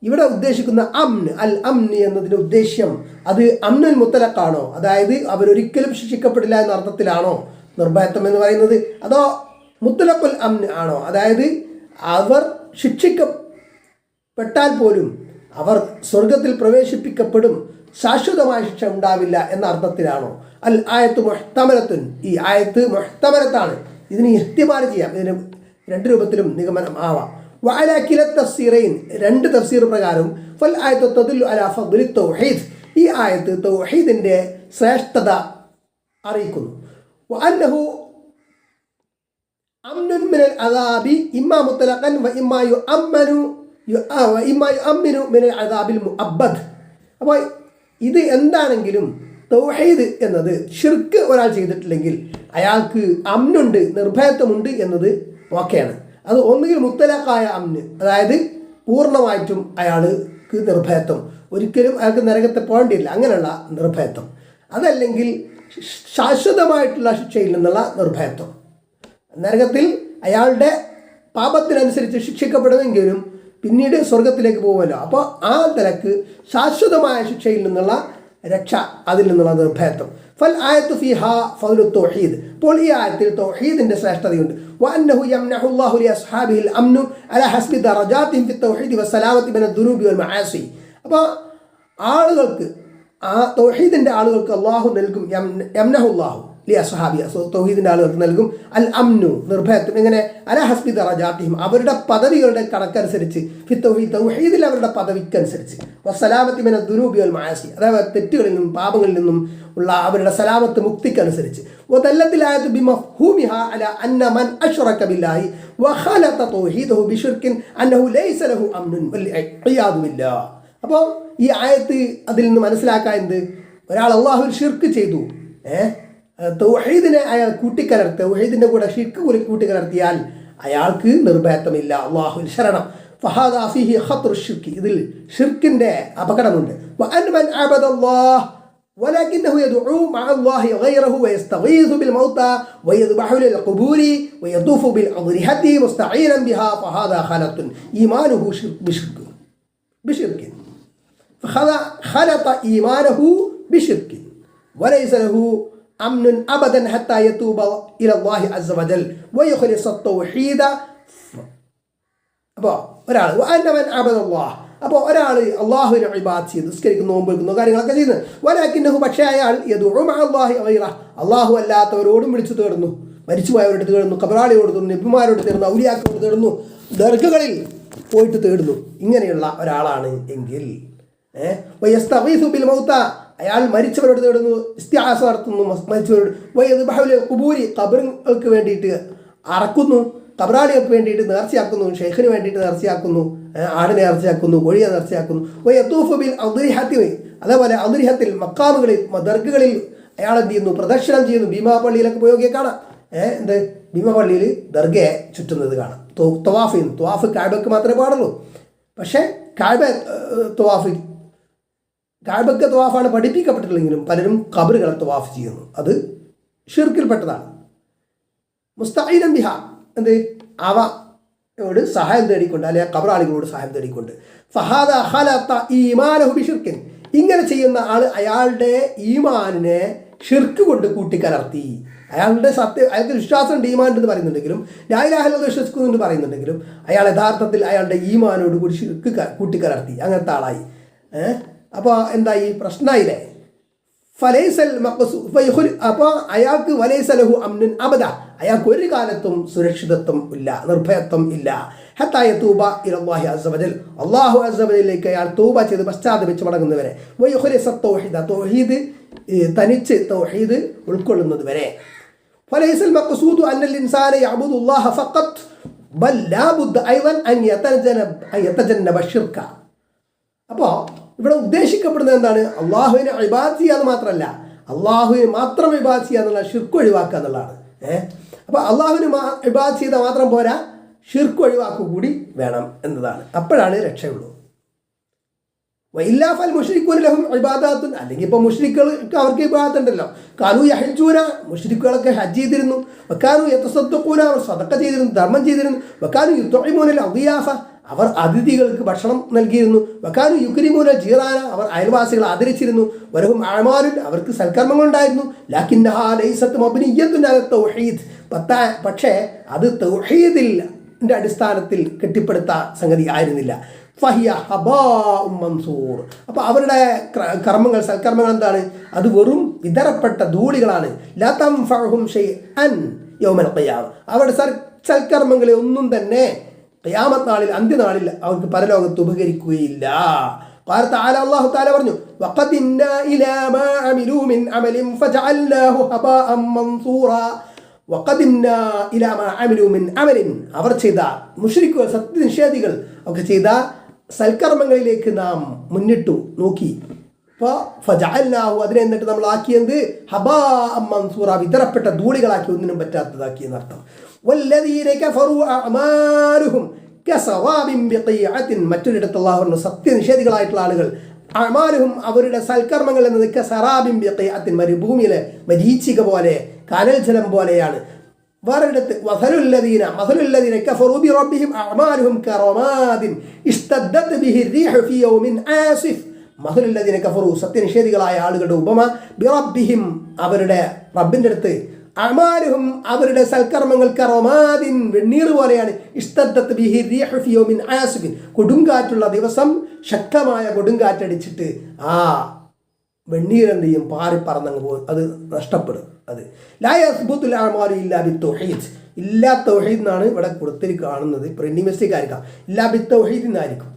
ഇവിടെ ഉദ്ദേശിക്കുന്ന അംൻ, അൽ അംനി എന്നതിൻ്റെ ഉദ്ദേശ്യം അത് അംനുൽ മുത്തലഖാണോ, അതായത് അവരൊരിക്കലും ശിക്ഷിക്കപ്പെടില്ല എന്ന അർത്ഥത്തിലാണോ നിർഭയത്വം എന്ന് പറയുന്നത്, അതോ മുത്തലഖുൽ അംൻ ആണോ, അതായത് അവർ ശിക്ഷിക്കപ്പെട്ടാൽ പോലും അവർ സ്വർഗത്തിൽ പ്രവേശിപ്പിക്കപ്പെടും, ശാശ്വതമായ ശിക്ഷ ഉണ്ടാവില്ല എന്ന അർത്ഥത്തിലാണോ? അൽ ആയത്ത് മുഹ്തമലത്തുൻ, ഈ ആയത്ത് മുഹ്തമലത്താണ്, ഇതിന് ഇഹ്തിമാൽ ചെയ്യാം, ഇതിന് 2 രൂപത്തിലും നിഗമനം ആവാം. വഅലാ കില തഫ്സീറൈൻ, 2 തഫ്സീർ പ്രകാരം ഫൽ ആയത്തു തദുല്ലു അലാ ഫദ്ലി തൗഹീദ്, ഈ ആയത്ത് തൗഹീദിന്റെ ശ്രേഷ്ഠത അറിയിക്കുന്നു. വഅന്നഹു അംനുൻ മിനൽ അദാബി ഇമ്മാ മുത്തലഖൻ വഇമ്മാ യുഅമ്മിനു മിനൽ അദാബിൽ മുഅബ്ബദ്. അപ്പോൾ ഇത് എന്താണെങ്കിലും തൗഹീദ് എന്നത് ഷിർക്ക് ഒരാൾ ചെയ്തിട്ടില്ലെങ്കിൽ അയാൾക്ക് അമ്നുണ്ട്, നിർഭയത്വമുണ്ട് എന്നത് ഓക്കെയാണ്. അത് ഒന്നുകിൽ മുത്തലഖായ അമ്ന്, അതായത് പൂർണ്ണമായിട്ടും അയാൾക്ക് നിർഭയത്വം, ഒരിക്കലും അയാൾക്ക് നരകത്തെ പോകേണ്ടിയില്ല, അങ്ങനെയുള്ള നിർഭയത്വം. അതല്ലെങ്കിൽ ശാശ്വതമായിട്ടുള്ള ശിക്ഷയിൽ നിന്നുള്ള നിർഭയത്വം. നരകത്തിൽ അയാളുടെ പാപത്തിനനുസരിച്ച് ശിക്ഷിക്കപ്പെടുമെങ്കിലും പിന്നീട് സ്വർഗത്തിലേക്ക് പോകുമല്ലോ. അപ്പോൾ ആ നിലക്ക് ശാശ്വതമായ ശിക്ഷയിൽ നിന്നുള്ള രക്ഷ, അതിൽ നിന്നുള്ള നിർഭയത്വം. ഫൽ ആയത്തു ഫിഹാ ഫദ്ലു തൗഹീദ്. അപ്പോൾ ഈ ആയത്തിൽ തൗഹീദിന്റെ ശ്രേഷ്ഠതയുണ്ട്. വഅന്നഹു യംനഹു അല്ലാഹു ലി അസ്ഹാബിഹിൽ അംനു അലാ ഹസ്ബി ദറജാതിഹിം ഫി തൗഹീദ് വസ്സലാമത്തി മിന ദുനൂബി വൽ മആസി. അപ്പോൾ ആളുകൾക്ക്, ആ തൗഹീദിന്റെ ആളുകൾക്ക് അള്ളാഹു നൽകും, യംനഹു അല്ലാഹു ലി അസ്ഹാബി, തൗഹീദിന്റെ ആളുകൾക്ക് നൽകും അൽ അംനു, നിർഭയത്വം. എങ്ങനെ? അലാ ഹസ്ബി ദറജാതിഹിം, അവരുടെ പദവികളുടെ കണക്കനുസരിച്ച്, ഫി തൗഹീദ്, തൗഹീദിൽ അവരുടെ പദവിക്കനുസരിച്ച്, വസ്സലാമത്തി മിന ദുനൂബി വൽ മആസി, അതായത് തെറ്റുകളിൽ നിന്നും പാപങ്ങളിൽ നിന്നും ഉള്ള അവരുടെ സലാമത്ത്, മുക്തിക്കനുസരിച്ച്. വദല്ലത്തിൽ ആയത്തു ബിമഫ്ഹൂമിഹാ അലാ അന്ന മൻ അശ്റക ബില്ലാഹി വഖലത തൗഹീദഹു ബിശിർകിൻ അന്നഹു ലൈസ ലഹു അംനുൻ വൽ ഇയാദു ബില്ലാഹ്. അപ്പോൾ ഈ ആയത്ത് അതിൽ നിന്ന് മനസ്സിലാക്കാൻ എന്ത്? ഒരാൾ അള്ളാഹുവിൽ ഷിർക്ക് ചെയ്തു, തൗഹീദിനെ അയാൾ കൂട്ടിക്കലർത്തി, തൗഹീദിന്റെ കൂടെ ഷിർക്ക് കൂട്ടിക്കലർത്തിയാൽ അയാൾക്ക് നിർഭയത്വമില്ല, അള്ളാഹുവിൽ ശരണം. ഫഹാദാ ഫീഹി ഖത്റു ഷിർക്ക്, ഇതിൽ ഷിർക്കിന്റെ അപകടമുണ്ട്. വഅൻ മൻ അബദല്ലാഹ് ولكنه يدعو مع الله غيره ويستغيث بالموتى ويذبح للقبور ويطوف بالأضرحة مستعينا بها فهذا خلط إيمانه بشرك فخلط إيمانه بشرك وليس له أمن أبدا حتى يتوب إلى الله عز وجل ويخلص التوحيد. അപ്പോൾ ഒരാൾ وأن من عبد الله, അപ്പോൾ ഒരാൾ അള്ളാഹുവിനെ ഇബാദത്ത് ചെയ്ത് നിസ്കരിക്കുന്നു, നോമ്പ് വെക്കുന്നു, കാര്യങ്ങളൊക്കെ ചെയ്യുന്നു. വലാകിന്നഹു, പക്ഷേ അയാൾ യദുഉ മഅ അല്ലാഹി ഗൈറഹ, അള്ളാഹു അല്ലാത്തവരോടും വിളിച്ചു തേടുന്നു, മരിച്ചുപോയവരോട് തേടുന്നു, ഖബറാളിയോട് തേടുന്നു, നബിമാരോട് തേടുന്നു, ഔലിയാക്കളോട് തേടുന്നു, ദർഗകളിൽ പോയിട്ട് തേടുന്നു. ഇങ്ങനെയുള്ള ഒരാളാണ് എങ്കിൽ വയസ്തഗീസു ബിൽ മൗത, അയാൾ മരിച്ചവരോട് തേടുന്നു, ഇസ്തിആസ നടത്തുന്നു മരിച്ചവരോട്. വയദ്ബഹു ലിൽ ഖുബൂരി, ഖബറുകൾക്ക് വേണ്ടിയിട്ട് അറക്കുന്നു, ഖബറാളികൾക്ക് വേണ്ടിയിട്ട് നേർച്ചയാക്കുന്നു, ഷെയ്ഖിന് വേണ്ടിയിട്ട് നേർച്ചയാക്കുന്നു, ആടിനെ നേർച്ചയാക്കുന്നു, കോഴിയെ നേർച്ചയാക്കുന്നു. വയതൂഫു ബിൽ അദ്രിഹത്തി, അതേപോലെ അദ്രിഹത്തിൽ മക്കാമുകളിൽ ദർഗകളിൽ അയാൾ എന്ത് ചെയ്യുന്നു? പ്രദക്ഷിണം ചെയ്യുന്നു. ഭീമാ പള്ളിയിലൊക്കെ പോയൊക്കെ കാണാം, എന്ത് ഭീമാ പള്ളിയിൽ ദർഗയെ ചുറ്റുന്നത് കാണാം, തവാഫ് ചെയ്യുന്നു. തവാഫ് കാബയ്ക്ക് മാത്രമേ പാടുള്ളൂ, പക്ഷേ കാബയ്ക്ക് തവാഫാണ് പഠിപ്പിക്കപ്പെട്ടിട്ടില്ലെങ്കിലും പലരും ഖബറുകളെ തവാഫ് ചെയ്യുന്നു, അത് ഷിർക്കിൽപ്പെട്ടതാണ്. മുസ്തഈനൻ ബിഹ, എന്ത് അവയോട് സഹായം തേടിക്കൊണ്ട്, അല്ലെങ്കിൽ ഖബറാളികളോട് സഹായം തേടിക്കൊണ്ട്. ഫഹാദ ഖലത ഈമാനഹു ബിശിർകിൻ, ഇങ്ങനെ ചെയ്യുന്ന ആൾ അയാളുടെ ഈമാനിനെ ഷിർക്ക് കൊണ്ട് കൂട്ടിക്കലർത്തി. അയാളുടെ അയാൾക്ക് വിശ്വാസമുണ്ട്, ഈമാൻ എന്ന് പറയുന്നുണ്ടെങ്കിലും, ലാ ഇലാഹ ഇല്ലല്ലാഹ് വിശ്വസിക്കുന്നുണ്ട് പറയുന്നുണ്ടെങ്കിലും, അയാൾ യഥാർത്ഥത്തിൽ അയാളുടെ ഈമാനോട് കൂടി ഷിർക്ക് കൂട്ടിക്കലർത്തി, അങ്ങനത്തെ ആളായി. അപ്പോൾ എന്തായി? പ്രശ്നമായില്ലേ? ഫലൈസൽ മഖ്സൂദ്, അപ്പോൾ അയാൾക്ക് വലൈസ ലഹു അംനുൻ അബദ, അയാൾക്ക് ഒരു കാലത്തും സുരക്ഷിതത്വം ഇല്ല, നിർഭയത്വം ഇല്ല. ഹത്താ യതൂബ ഇലല്ലാഹി അസ്സ വജൽ, അല്ലാഹു അസ്സ വജലിലേക്ക് അയാൾ തൗബ ചെയ്ത് പശ്ചാത്തപിച്ച് മടങ്ങുന്നവരെ. വയുഖ്ലിസ തൗഹീദ, തൗഹീദ് തനിച്ച് തൗഹീദ് ഉൾക്കൊള്ളുന്നത് വരെ. ഫലൈസൽ മഖ്സൂദു അന്നൽ ഇൻസാന യഅബുദുല്ലാഹ ഫഖത്ത് ബൽ ലാ ബുദ്ദ അയ്ളൻ അൻ യതജന്നബ ശിർക. അപ്പോൾ ഇവിടെ ഉദ്ദേശിക്കപ്പെടുന്നത് എന്താണ്? അള്ളാഹുവിനെ ഇബാദത്ത് ചെയ്യുക എന്ന് മാത്രമല്ല, അള്ളാഹുവിനെ മാത്രം ഇബാദത്ത് ചെയ്യുക എന്നുള്ള ഷിർക്ക് ഒഴിവാക്കുക എന്നുള്ളതാണ്. അപ്പോൾ അള്ളാഹുവിന് ഇബാദത്ത് ചെയ്താൽ മാത്രം പോരാ, ഷിർക്ക് ഒഴിവാക്കുക കൂടി വേണം എന്നതാണ്. അപ്പോഴാണ് രക്ഷയുള്ളൂ. വഇല്ലാ ഫൽ മുശ്രികൂന ലഹും ഇബാദാത്തുൻ, അല്ലെങ്കിൽ ഇപ്പോൾ മുശ്രിക്കുകൾക്ക് അവർക്ക് ഇബാദത്ത് ഉണ്ടല്ലോ. കാനൂ യഹജ്ജൂന, മുശ്രിക്കുകളൊക്കെ ഹജ്ജ് ചെയ്തിരുന്നു. വക്കാനൂ യതസദ്ദഖൂന, അവർ സദഖ ചെയ്തിരുന്നു, ധർമ്മം ചെയ്തിരുന്നു. വക്കാനൂ യുത്ഇമൂനൽ അദിയാഫ, അവർ അതിഥികൾക്ക് ഭക്ഷണം നൽകിയിരുന്നു. വക്കാനു യുക്രിമൂന ജീറാന, അവർ അയൽവാസികളെ ആദരിച്ചിരുന്നു. വലഹും അഅമാലുൻ, അവർക്ക് സൽക്കർമ്മങ്ങളുണ്ടായിരുന്നു. ലാകിന്നഹാ ലൈസത്ത് മബ്നിയ്യത്തുൻ അല തൗഹീദ്, പക്ഷേ അത് തൗഹീദിന്റെ അടിസ്ഥാനത്തിൽ കെട്ടിപ്പടുത്ത സംഗതി ആയിരുന്നില്ല. ഫഹിയ ഹബാഉം മൻസൂർ, അപ്പോൾ അവരുടെ കർമ്മങ്ങൾ, സൽക്കർമ്മങ്ങൾ എന്താണ്? അത് വെറും വിതറപ്പെട്ട ധൂളികളാണ്. ലാ തൻഫഉഹും ശൈഅൻ യൗമൽ ഖിയാമ, അവരുടെ സൽക്കർമ്മങ്ങളെ ഒന്നും തന്നെ ഖിയാമത്ത് നാളിൽ, അന്ത്യനാളിൽ അവർക്ക് പരലോകത്ത് ഉപകരിക്കുകയില്ല. അല്ലാഹു തആല പറഞ്ഞു, വഖദിന്നാ ഇലാ മാ അമിലൂ മിൻ അമലിൻ ഫജഅൽനാഹു ഹബാഅൻ മൻസൂറാ. വഖദിന്നാ ഇലാ മാ അമിലൂ മിൻ അമലിൻ, അവർ ചെയ്ത, മുശ്രിക്കുകൾ സത്യനിഷേധികൾ ഒക്കെ ചെയ്ത സൽക്കർമ്മങ്ങളിലേക്ക് നാം മുന്നിട്ടു നോക്കി. ഫജഅൽനാഹു അതിനെ എന്നിട്ട് നമ്മൾ ആക്കിയത് ഹബാഅം മൻസൂറ വിതറപ്പെട്ട ധൂളികളാക്കി ഒന്നിനും പറ്റാത്തതാക്കി എന്നർത്ഥം. വല്ലദീന കഫറു അഅമാലുഹും കസറാബിൻ ബിഖീഅത്തിൻ മറ്റൊരിടത്ത് അല്ലാഹു പറഞ്ഞു സത്യനിഷേധികളായിട്ടുള്ള ആളുകൾ അഅമാലുഹും അവരുടെ സൽക്കർമ്മങ്ങൾ എന്നത് കസറാബിൻ ബിഖീഅത്തിൻ മരുഭൂമിയിലെ മരീചിക പോലെ കനൽ ജലം പോലെയാണ്. വേറൊരിടത്ത് മസലുല്ലദീന കഫറു ബിറബ്ബിഹിം അഅമാലുഹും കറമാദിൻ ഇസ്തദ്ദത് ബിഹി റീഹു ഫീ യൗമിൻ ആസിഫ്. മസലുല്ലദീന കഫറു സത്യനിഷേധികളായ ആളുകളുടെ ഉപമ ബിറബ്ബിഹിം അവരുടെ റബ്ബിൻ്റെ അടുത്ത് അഅമാലുഹും അവരുടെ സൽക്കർമ്മങ്ങൾ കറമാദിൻ വെണ്ണീർ പോലെയാണ്. ഇസ്തദ്ദത് ബിഹി റീഹു ഫീ യൗമിൻ ആസിഫിൻ കൊടുങ്കാറ്റുള്ള ദിവസം ശക്തമായ കൊടുങ്കാറ്റടിച്ചിട്ട് ആ വെണ്ണീർ എന്ത് ചെയ്യും പാറിപ്പറന്നങ്ങ് പോകും, അത് നഷ്ടപ്പെടും. അത് ലാ യസ്ബുതുൽ അഅമാലു ഇല്ലാ ബിത്തൗഹീദ് ഇല്ലാ തൗഹീദ് എന്നാണ് ഇവിടെ കൊടുത്തിരി കാണുന്നത്. പ്രിന്റിംഗ് മിസ്റ്റേക്ക് ആയിരിക്കാം, ഇല്ലാ ബിത്തൗഹീദ് എന്നായിരിക്കും.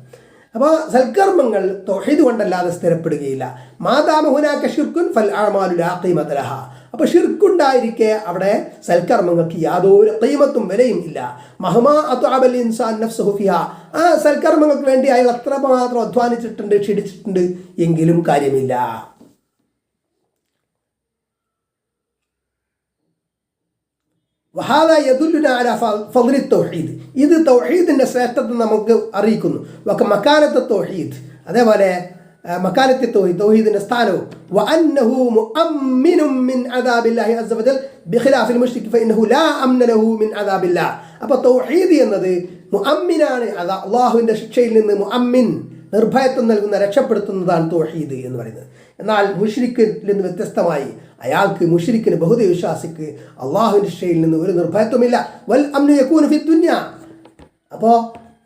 അപ്പോൾ സൽക്കർമ്മങ്ങൾ തൗഹീദ് കൊണ്ടല്ലാതെ സ്ഥിരപ്പെടുകയില്ല. മാദാമ ഹുനാക ശിർക്കുൻ ഫൽ അഅമാലു ലാ ഖീമത ലഹാ. അപ്പോൾ ഷിർക്കുണ്ടായിരിക്കെ അവിടെ സൽക്കർമ്മങ്ങൾക്ക് യാതൊരു ഖീമത്തും വിലയും ഇല്ല. മഹ്മാ അത്അബൽ ഇൻസാൻ നഫ്സഹു ഫിഹാ ആ സൽക്കർമ്മങ്ങൾക്ക് വേണ്ടി അയാൾ അത്രമാത്രം അധ്വാനിച്ചിട്ടുണ്ട് ക്ഷീണിച്ചിട്ടുണ്ട് എങ്കിലും കാര്യമില്ല. വഹാദ യദുല്ലുനാ അലാ ഫദ്ലി തൗഹീദ് ഇത് തൗഹീദിൻ്റെ ശ്രേഷ്ഠത നമുക്ക് അറിയിക്കുന്നു. മക്കാനത്ത് തൗഹീദ് അതേപോലെ മക്കാനത്തി തൗഹീദിൻ്റെ സ്ഥാനവും വഅന്നഹു മുഅമ്മിനും മിൻ അദാബില്ലാഹി അസ്സ വജൽ ബിഖിലാഫിൽ മുശ്രിക് ഫഇന്നഹു ലാ അംന ലഹു മിൻ അദാബില്ലാഹ്. അപ്പോൾ തൗഹീദ് എന്നത് മുഅമ്മിനാണ്, അള്ളാഹുവിൻ്റെ ശിക്ഷയിൽ നിന്ന് മുഅമ്മിൻ നിർഭയത്വം നൽകുന്ന രക്ഷപ്പെടുത്തുന്നതാണ് തൗഹീദ് എന്ന് പറയുന്നത്. എന്നാൽ മുശ്രിക്കിൽ നിന്ന് വ്യത്യസ്തമായി അയാൾക്ക് മുശ്രിക്കിന് ബഹുദൈവ വിശ്വാസിക്ക് അള്ളാഹുവിൻ്റെ ശിക്ഷയിൽ നിന്ന് ഒരു നിർഭയത്വമില്ല. വൽ അംനു യകൂനു ഫി ദുനിയ അപ്പോൾ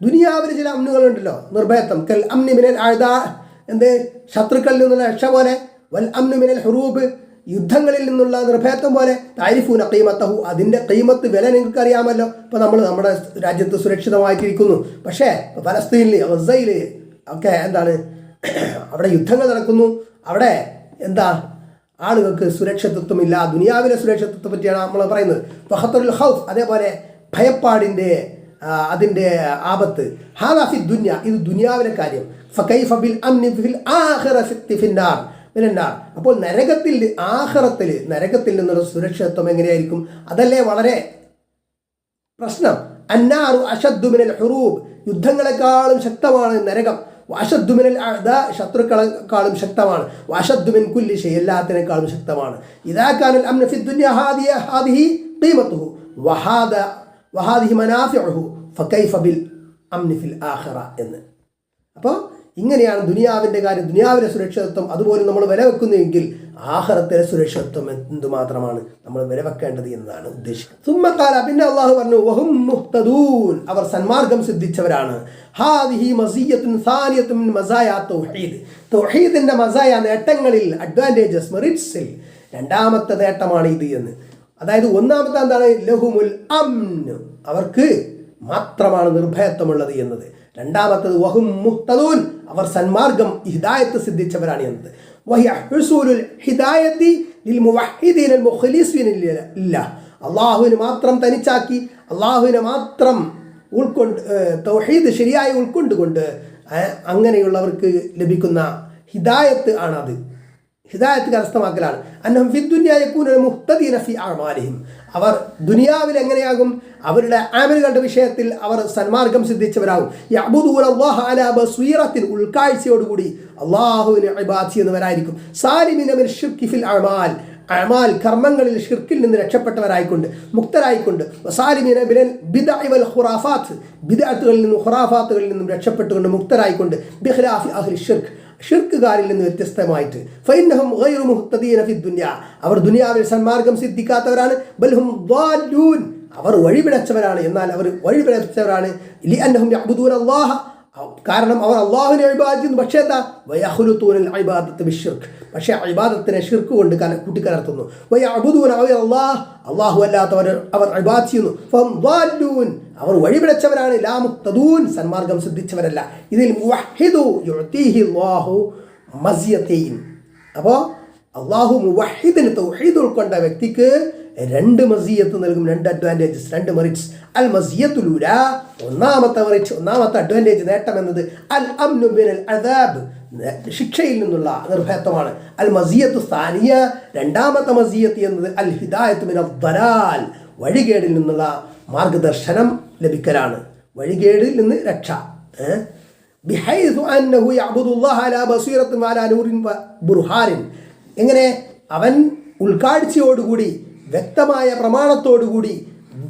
ദുനിയാവിൽ ചില അമ്നുകളുണ്ടല്ലോ നിർഭയത്വം. കൽ അംനി മിനൽ അഅദാ എന്ത് ശത്രുക്കളിൽ നിന്നുള്ള രക്ഷ പോലെ. വൽ അംനു മിനൽ ഹുറൂബ് യുദ്ധങ്ങളിൽ നിന്നുള്ള നിർഭയത്വം പോലെ. താരിഫൂന ഖീമത്തഹു അതിൻ്റെ ഖീമത്ത് വില നിങ്ങൾക്ക് അറിയാമല്ലോ. ഇപ്പോൾ നമ്മൾ നമ്മുടെ രാജ്യത്ത് സുരക്ഷിതമായിട്ടിരിക്കുന്നു, പക്ഷേ ഫലസ്തീനിൽ ഗസയിൽ ഒക്കെ എന്താണ് അവിടെ യുദ്ധങ്ങൾ നടക്കുന്നു. അവിടെ എന്താ ആളുകൾക്ക് സുരക്ഷിതത്വമില്ല. ദുനിയാവിലെ സുരക്ഷിതത്വത്തെ പറ്റിയാണ് നമ്മൾ പറയുന്നത്. ഫഖത്തുൽ ഖൗഫ് അതേപോലെ ഭയപ്പാടിൻ്റെ അതിൻ്റെ ആപത്ത്. ഹാദാ ഫി ദുനിയ ഇത് ദുനിയാവിലെ കാര്യം. ഫകൈഫ ബിൽ അംനി ഫിൽ ആഖിറതി ഫിന്നാർ മിനന്നാർ അപ്പോൾ നരകത്തിൽ ആഖിറത്തിൽ നരകത്തിൽ നിന്നുള്ള സുരക്ഷിതത്വം എങ്ങനെയായിരിക്കും? അതല്ലേ വളരെ പ്രശ്നം. അന്നാറു അശദ്ദു മിനൽ ഹുറൂബ് യുദ്ധങ്ങളെക്കാളും ശക്തമാണ് നരകം. വഅശദ്ദു മിനൽ അഅദാ ശത്രുക്കളെക്കാളും ശക്തമാണ്. വഅശദ്ദു മിൻ കുല്ലി ഷൈ എല്ലാത്തിനേക്കാളും ശക്തമാണ്. ഇദാ കാനൽ അംന ഫി ദുനിയ ഹാദിഹി ഖീമത്തുഹു വഹാദിഹി മനാഫിഉഹു ഫകൈഫ ബിൽ അംനി ഫിൽ ആഖിറ എന്ന്. അപ്പോൾ ഇങ്ങനെയാണ് ദുനിയാവിൻ്റെ കാര്യം, ദുനിയാവിലെ സുരക്ഷിതത്വം അതുപോലെ നമ്മൾ വിലവെക്കുന്നുവെങ്കിൽ ആഖിറത്തിലെ സുരക്ഷിതത്വം എന്തുമാത്രമാണ് നമ്മൾ വിലവെക്കേണ്ടത് എന്നതാണ് ഉദ്ദേശിക്കുന്നത്. സുമ്മഖാല പിന്നെ അള്ളാഹു പറഞ്ഞു വഹും മുഹ്തദൂൻ അവർ സന്മാർഗം സിദ്ധിച്ചവരാണ്. ഹാദിഹി മസിയ്യത്തുൻ സാനിയത്തുൻ മിൻ മസായാ തൗഹീദ് തൗഹീദിൻ്റെ മസായ നേട്ടങ്ങളിൽ അഡ്വാൻറ്റേജസ് മെറിറ്റ്സിൽ രണ്ടാമത്തെ നേട്ടമാണ് ഇത് എന്ന്. അതായത് ഒന്നാമത്തെ എന്താണ്? ലഹുമുൽ അംൻ അവർക്ക് മാത്രമാണ് നിർഭയത്വമുള്ളത് എന്നത്. രണ്ടാമത്തത് വഹും മുഹ്തദൂൻ അവർ സന്മാർഗം ഹിദായത്ത് സിദ്ധിച്ചവരാണ് എന്നത്. വഹിയ ഹുസൂലുൽ ഹിദായത്തി ലിൽ മുവഹ്ഹിദീന അൽ മുഖ്ലിസീന ലില്ലാഹ് അല്ലാഹുവിനെ മാത്രം തനിച്ചാക്കി അല്ലാഹുവിനെ മാത്രം ഉൾക്കൊണ്ട് തൗഹീദ് ശരിയായി ഉൾക്കൊണ്ടുകൊണ്ട് അങ്ങനെയുള്ളവർക്ക് ലഭിക്കുന്ന ഹിദായത്ത് ആണത്. ഹിദായത്ത് കരസ്ഥമാക്കലാണ്. അന്നഹും ഫി ദുനിയ യകൂനു മുഹ്തദീന ഫി അഅമാലിഹിം അവർ ദുനിയാവിൽ എങ്ങനെയാകും? അവരുടെ ആമലുകളുടെ വിഷയത്തിൽ അവർ സന്മാർഗം സിദ്ധിച്ചവരാകും. യഅ്ബുദൂന അല്ലാഹ അലാ ബസീറത്തിൻ ഉൾക്കാഴ്ചയോടുകൂടി അല്ലാഹുവിനെ ഇബാദത്ത് ചെയ്യുന്നവരായിരിക്കും. സാലിമിന മിൻ ശിർക്കി ഫിൽ അഅമാൽ അഅമാൽ കർമ്മങ്ങളിൽ ഷിർക്കിൽ നിന്ന് രക്ഷപ്പെട്ടവരായിക്കൊണ്ട് മുക്തരായിക്കൊണ്ട് വസാലിമിന മിനൽ ബിദ്അ വൽ ഖുറാഫാത്ത് ബിദ്അത്തുകളിൽ നിന്നും ഖുറാഫാത്തുകളിൽ നിന്നും രക്ഷപ്പെട്ടുകൊണ്ട് മുക്തരായിക്കൊണ്ട് ബിഖിലാഫി അഹ്ലി ഷിർക്ക് ഷിർക്കുകാരിൽ നിന്ന് വ്യത്യസ്തമായിട്ട് ഫഇന്നഹും ഗൈറു മുഹ്തദീന ഫി ദുനിയ അവർ ദുനിയാവിൽ സന്മാർഗം സിദ്ധിക്കാത്തവരാണ്. ബൽഹും ളാലൂൻ അവർ വഴിപിഴച്ചവരാണ്. എന്നാൽ അവർ വഴിപിഴച്ചവരാണ് ലിഅന്നഹും യഅ്ബുദൂന അല്ലാഹ കാരണം അവർ അള്ളാഹുവിനെ ഇബാദത്ത് ചെയ്യുന്നു. പക്ഷേ എന്താ? വയഖ്ലുതൂനൽ ഇബാദത്ത് ബിശ്ശിർക്ക് പക്ഷേ ഇബാദത്തിനെ ഷിർക്ക് കൊണ്ട് കൂട്ടിക്കലർത്തുന്നു. വയഅ്ബുദൂന അല്ലാഹ് അല്ലാഹു അല്ലാത്തവർ അവർ ഇബാദത്ത് ചെയ്യുന്നു. ഫഹും ളാലൂൻ അവർ വഴിപിഴച്ചവരാണ്. ലാ മുഹ്തദൂൻ സന്മാർഗം സിദ്ധിച്ചവരല്ല. ഇതിൽ മുവഹ്ഹിദു യുഅതീഹി അല്ലാഹു മസിയതൈൻ അപ്പോൾ അള്ളാഹു മുവഹ്ഹിദിന് തൗഹീദ് ഉൾക്കൊണ്ട വ്യക്തിക്ക് രണ്ട് മസിയത്ത് നൽകും, രണ്ട് അഡ്വാൻറ്റേജസ്, രണ്ട് മെറിറ്റ്സ്. അൽ മസിയത്തുൽ ഊലാ ഒന്നാമത്തെ മെറിറ്റ് ഒന്നാമത്തെ അഡ്വാൻറ്റേജ് നേട്ടം എന്നത് അൽ അംനു മിനൽ അദാബ് ശിക്ഷയിൽ നിന്നുള്ള നിർഭയത്വമാണ്. അൽ മസിയത്തു സ്ഥാനിയ, രണ്ടാമത്തെ മസിയത്ത് എന്നത് അൽ ഹിദായത്തു മിനൽ ദലാൽ, വഴികേടിൽ നിന്നുള്ള മാർഗദർശനം ലഭിക്കലാണ്, വഴികേടിൽ നിന്ന് രക്ഷ. ബിഹൈസു അന്നഹു യഅ്ബുദുല്ലാഹ അലാ ബസീറത്തിൻ വഅലാ നൂറിൻ ബുർഹാനിൻ, എങ്ങനെ അവൻ ഉൾക്കാഴ്ചയോടുകൂടി വ്യക്തമായ പ്രമാണത്തോടുകൂടി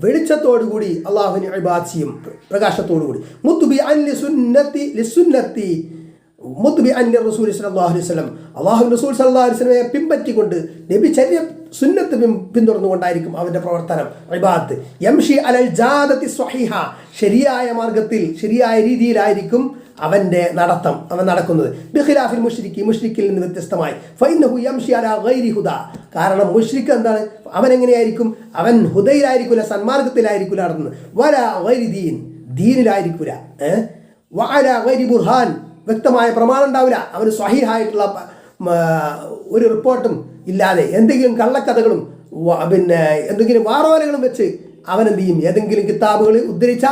വെളിച്ചത്തോടുകൂടി അള്ളാഹുവിനെ ഇബാദത്ത് ചെയ്യും, പ്രകാശത്തോടുകൂടി. മുത്ബിഅൻ ലിസുന്നത്തി മുത്ബിഅൻ ലിറസൂൽ സല്ലല്ലാഹു അലൈഹി വസല്ലം, അള്ളാഹുവിൻ്റെ റസൂൽ സല്ലല്ലാഹു അലൈഹി വസല്ലമയെ പിൻപറ്റിക്കൊണ്ട് നബി ചര്യ സുന്നത്ത് പിന്തുടർന്നുകൊണ്ടായിരിക്കും അവൻ്റെ പ്രവർത്തനം ഇബാദത്ത്. യംഷി അലൽ ജാദത്തി സ്വഹീഹ, ശരിയായ മാർഗത്തിൽ ശരിയായ രീതിയിലായിരിക്കും അവൻ്റെ നടത്തം, അവൻ നടക്കുന്നത്. ബിഖിലാഫിൽ മുശ്രിക്കിൽ നിന്ന് വ്യത്യസ്തമായി. ഫഇന്നഹു യംഷി അലാ ഗൈരി ഹുദ, കാരണം മുശ്രിക്ക് എന്താണ്, അവൻ എങ്ങനെയായിരിക്കും, അവൻ ഹുദയിലായിരിക്കില്ല, സന്മാർഗത്തിലായിരിക്കില്ല നടത്തുന്നത്. വലാ ഗൈരി ദീൻ, ദീനിലായിരിക്കില്ല. വഅലാ ഗൈരി ബുർഹാൻ, വ്യക്തമായ പ്രമാണം ഉണ്ടാവില്ല. അവന് സ്വഹീഹായിട്ടുള്ള ഒരു റിപ്പോർട്ടും ഇല്ലാതെ എന്തെങ്കിലും കള്ളക്കഥകളും പിന്നെ എന്തെങ്കിലും വാറോലകളും വെച്ച് അവൻ എന്ത് ചെയ്യും, ഏതെങ്കിലും കിതാബുകൾ ഉദ്ധരിച്ച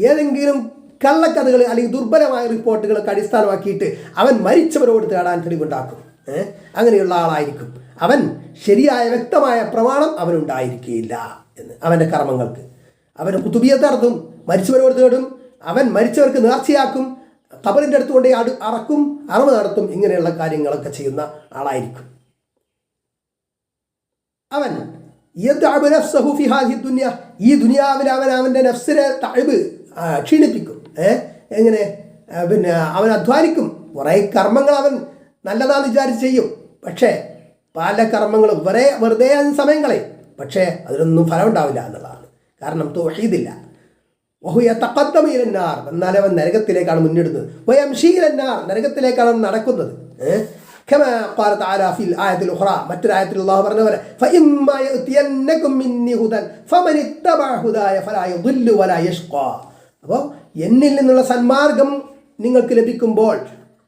ഏതെങ്കിലും കള്ളക്കഥകൾ അല്ലെങ്കിൽ ദുർബലമായ റിപ്പോർട്ടുകളൊക്കെ അടിസ്ഥാനമാക്കിയിട്ട് അവൻ മരിച്ചവരോട് തേടാൻ തെളിവുണ്ടാക്കും. അങ്ങനെയുള്ള ആളായിരിക്കും അവൻ. ശരിയായ വ്യക്തമായ പ്രമാണം അവനുണ്ടായിരിക്കുകയില്ല എന്ന് അവൻ്റെ കർമ്മങ്ങൾക്ക്. അവൻ കുതുബിയത്ത് നടത്തും, മരിച്ചവരോട് തേടും, അവൻ മരിച്ചവർക്ക് നേർച്ചയാക്കും, ഖബറിൻ്റെ അടുത്ത് കൊണ്ടേ അറക്കും, അറവ് നടത്തും, ഇങ്ങനെയുള്ള കാര്യങ്ങളൊക്കെ ചെയ്യുന്ന ആളായിരിക്കും അവൻ. ഈ ദുനിയാവിൽ അവൻ അവൻ്റെ നഫ്സിനെ തഅബ് ക്ഷീണിപ്പിക്കും. എങ്ങനെ, പിന്നെ അവൻ അധ്വാനിക്കും, കുറേ കർമ്മങ്ങൾ അവൻ നല്ലതാണെന്ന് വിചാരിച്ച് ചെയ്യും, പക്ഷേ പല കർമ്മങ്ങളും വെറുതെ സമയം കളയും, പക്ഷേ അതിനൊന്നും ഫലം ഉണ്ടാവില്ല എന്നുള്ളതാണ്. കാരണം തൗഹീദില്ല. എന്നാൽ അവൻ നരകത്തിലേക്കാണ് മുന്നിടുന്നത്. നരകത്തിലേക്കാണ് നടക്കുന്നത്. മറ്റൊരു ആയത്തിൽ അല്ലാഹു പറഞ്ഞ പോലെ അപ്പോൾ എന്നിൽ നിന്നുള്ള സന്മാർഗം നിങ്ങൾക്ക് ലഭിക്കുമ്പോൾ,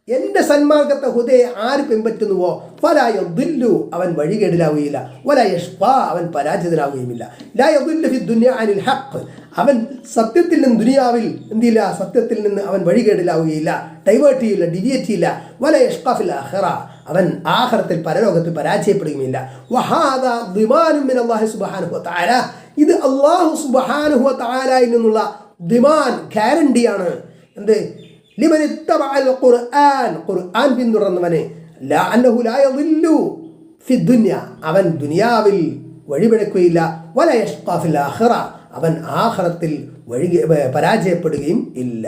എൻ്റെ സന്മാർഗത്തെ ഹുദയെ ആര് പിൻപറ്റുന്നുവോ ഫലാ യദില്ലു, അവൻ വഴികേടിലാവുകയില്ല, വലാ യഷ്ഖാ, അവൻ പരാജിതനാവുകയുമില്ല. ലാ യദില്ലു ഫി ദുനിയ അനിൽ ഹഖ്, അവൻ സത്യത്തിൽ നിന്ന് ദുനിയാവിൽ എന്തില്ല, സത്യത്തിൽ നിന്ന് അവൻ വഴികേടിലാവുകയില്ല, ഡൈവേർട്ട് ചെയ്യില്ല, ഡിവിയേറ്റ് ചെയ്യില്ല. വലാ യഷ്ഖാ ഫിൽ ആഖിറ, അവൻ ആഖിറത്തിൽ പരലോകത്തിൽ പരാജയപ്പെടുകയുമില്ല. വഹാദാ ദിമാനുൻ മിനല്ലാഹി സുബ്ഹാനഹു വ തആല, ഇത് അല്ലാഹു സുബ്ഹാനഹു വ തആലയിൽ നിന്നുള്ള ദിമാൻ, ഗ്യാരണ്ടിയാണ്. എന്ത്, ലിമൻ ഇത്തബഅൽ ഖുർആൻ, ഖുർആൻ പിന്തുടർന്നവനെ, ലാ അന്നഹു ലാ യദില്ലു ഫി ദുനിയ, അവൻ ദുനിയാവിൽ വഴിപിഴക്കുകയില്ല, വലാ യഷ്ഖാ ഫിൽ ആഖിറ, അവൻ ആഖിറത്തിൽ പരാജയപ്പെടുകയും ഇല്ല.